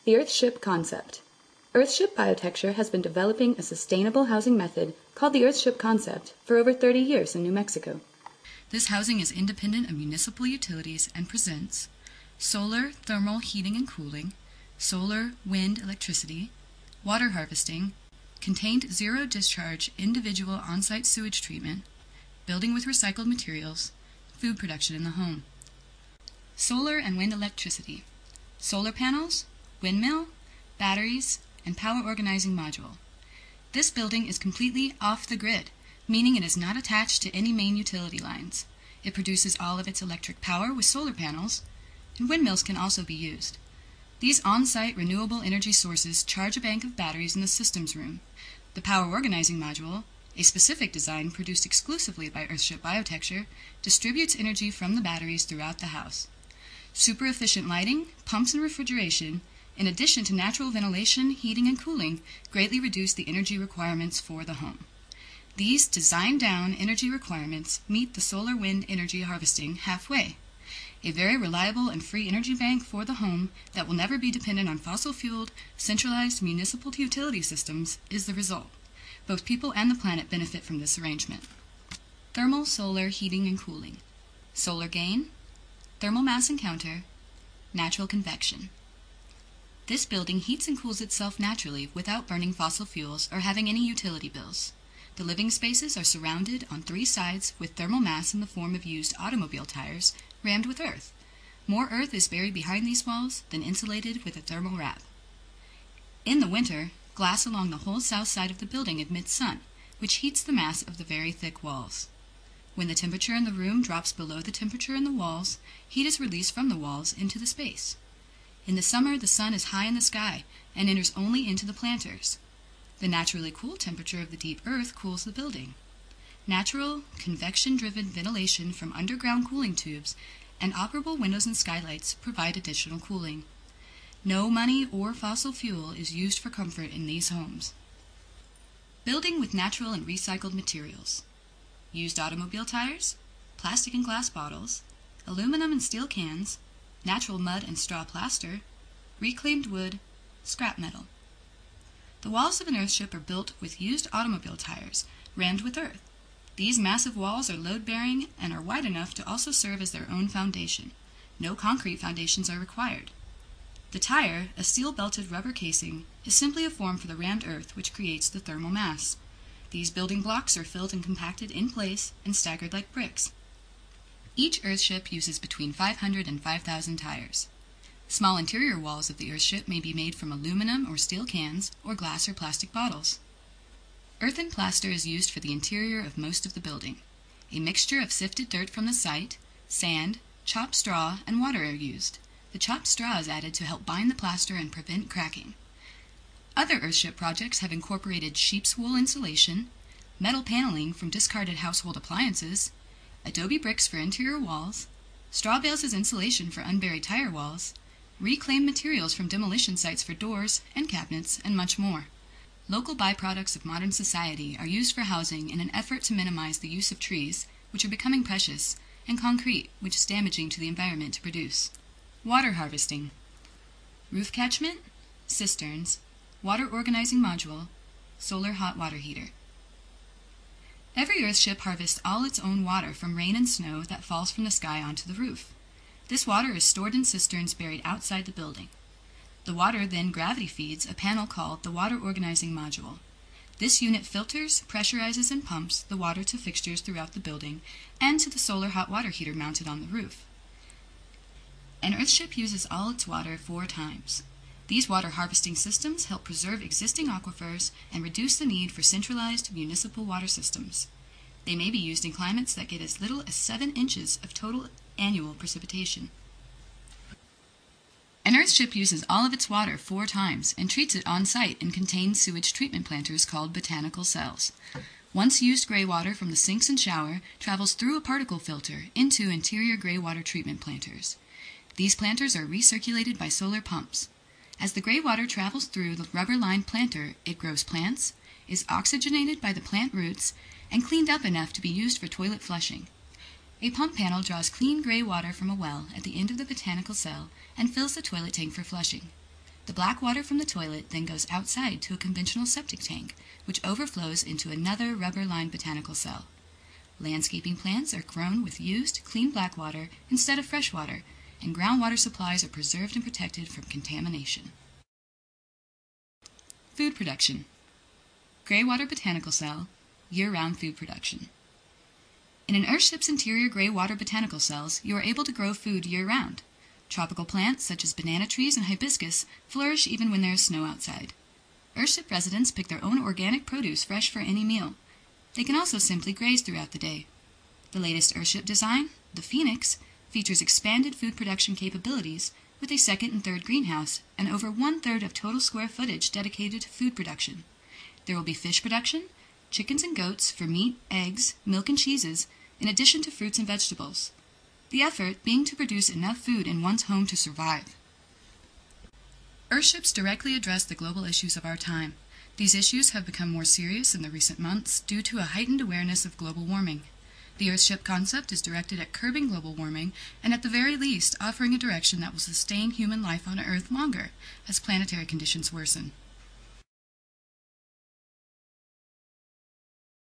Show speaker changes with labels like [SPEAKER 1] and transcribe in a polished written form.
[SPEAKER 1] The Earthship concept. Earthship biotecture has been developing a sustainable housing method called the Earthship concept for over 30 years in New Mexico.
[SPEAKER 2] This housing is independent of municipal utilities and presents solar thermal heating and cooling, solar wind electricity, water harvesting, contained zero discharge individual on-site sewage treatment, building with recycled materials, food production in the home. Solar and wind electricity, solar panels, windmill, batteries, and power organizing module. This building is completely off the grid, meaning it is not attached to any main utility lines. It produces all of its electric power with solar panels, and windmills can also be used. These on-site renewable energy sources charge a bank of batteries in the systems room. The power organizing module, a specific design produced exclusively by Earthship Biotecture, distributes energy from the batteries throughout the house. Super efficient lighting, pumps, and refrigeration, in addition to natural ventilation, heating, and cooling, greatly reduce the energy requirements for the home. These designed-down energy requirements meet the solar wind energy harvesting halfway. A very reliable and free energy bank for the home that will never be dependent on fossil-fueled, centralized municipal utility systems is the result. Both people and the planet benefit from this arrangement. Thermal solar heating and cooling. Solar gain, thermal mass encounter, natural convection. This building heats and cools itself naturally without burning fossil fuels or having any utility bills. The living spaces are surrounded on 3 sides with thermal mass in the form of used automobile tires rammed with earth. More earth is buried behind these walls than insulated with a thermal wrap. In the winter, glass along the whole south side of the building admits sun, which heats the mass of the very thick walls. When the temperature in the room drops below the temperature in the walls, heat is released from the walls into the space. In the summer, the sun is high in the sky and enters only into the planters. The naturally cool temperature of the deep earth cools the building. Natural, convection-driven ventilation from underground cooling tubes and operable windows and skylights provide additional cooling. No money or fossil fuel is used for comfort in these homes. Building with natural and recycled materials. Used automobile tires, plastic and glass bottles, aluminum and steel cans, natural mud and straw plaster, reclaimed wood, scrap metal. The walls of an Earthship are built with used automobile tires rammed with earth. These massive walls are load-bearing and are wide enough to also serve as their own foundation. No concrete foundations are required. The tire, a steel-belted rubber casing, is simply a form for the rammed earth which creates the thermal mass. These building blocks are filled and compacted in place and staggered like bricks. Each Earthship uses between 500 and 5,000 tires. Small interior walls of the Earthship may be made from aluminum or steel cans or glass or plastic bottles. Earthen plaster is used for the interior of most of the building. A mixture of sifted dirt from the site, sand, chopped straw, and water are used. The chopped straw is added to help bind the plaster and prevent cracking. Other Earthship projects have incorporated sheep's wool insulation, metal paneling from discarded household appliances, adobe bricks for interior walls, straw bales as insulation for unburied tire walls, reclaimed materials from demolition sites for doors and cabinets, and much more. Local byproducts of modern society are used for housing in an effort to minimize the use of trees, which are becoming precious, and concrete, which is damaging to the environment to produce. Water harvesting. Roof catchment, cisterns, water organizing module, solar hot water heater. Every Earthship harvests all its own water from rain and snow that falls from the sky onto the roof. This water is stored in cisterns buried outside the building. The water then gravity feeds a panel called the water organizing module. This unit filters, pressurizes, and pumps the water to fixtures throughout the building and to the solar hot water heater mounted on the roof. An Earthship uses all its water 4 times. These water harvesting systems help preserve existing aquifers and reduce the need for centralized municipal water systems. They may be used in climates that get as little as 7 inches of total annual precipitation. An Earthship uses all of its water 4 times and treats it on-site in contained sewage treatment planters called botanical cells. Once used gray water from the sinks and shower travels through a particle filter into interior gray water treatment planters. These planters are recirculated by solar pumps. As the gray water travels through the rubber-lined planter, it grows plants, is oxygenated by the plant roots, and cleaned up enough to be used for toilet flushing. A pump panel draws clean gray water from a well at the end of the botanical cell and fills the toilet tank for flushing. The black water from the toilet then goes outside to a conventional septic tank, which overflows into another rubber-lined botanical cell. Landscaping plants are grown with used, clean black water instead of fresh water, and groundwater supplies are preserved and protected from contamination. Food production. Greywater botanical cell, year-round food production. In an Earthship's interior greywater botanical cells, you are able to grow food year-round. Tropical plants, such as banana trees and hibiscus, flourish even when there is snow outside. Earthship residents pick their own organic produce fresh for any meal. They can also simply graze throughout the day. The latest Earthship design, the Phoenix, features expanded food production capabilities with a second and third greenhouse and over 1/3 of total square footage dedicated to food production. There will be fish production, chickens and goats for meat, eggs, milk and cheeses, in addition to fruits and vegetables. The effort being to produce enough food in one's home to survive. Earthships directly address the global issues of our time. These issues have become more serious in the recent months due to a heightened awareness of global warming. The Earthship concept is directed at curbing global warming and at the very least offering a direction that will sustain human life on Earth longer as planetary conditions worsen.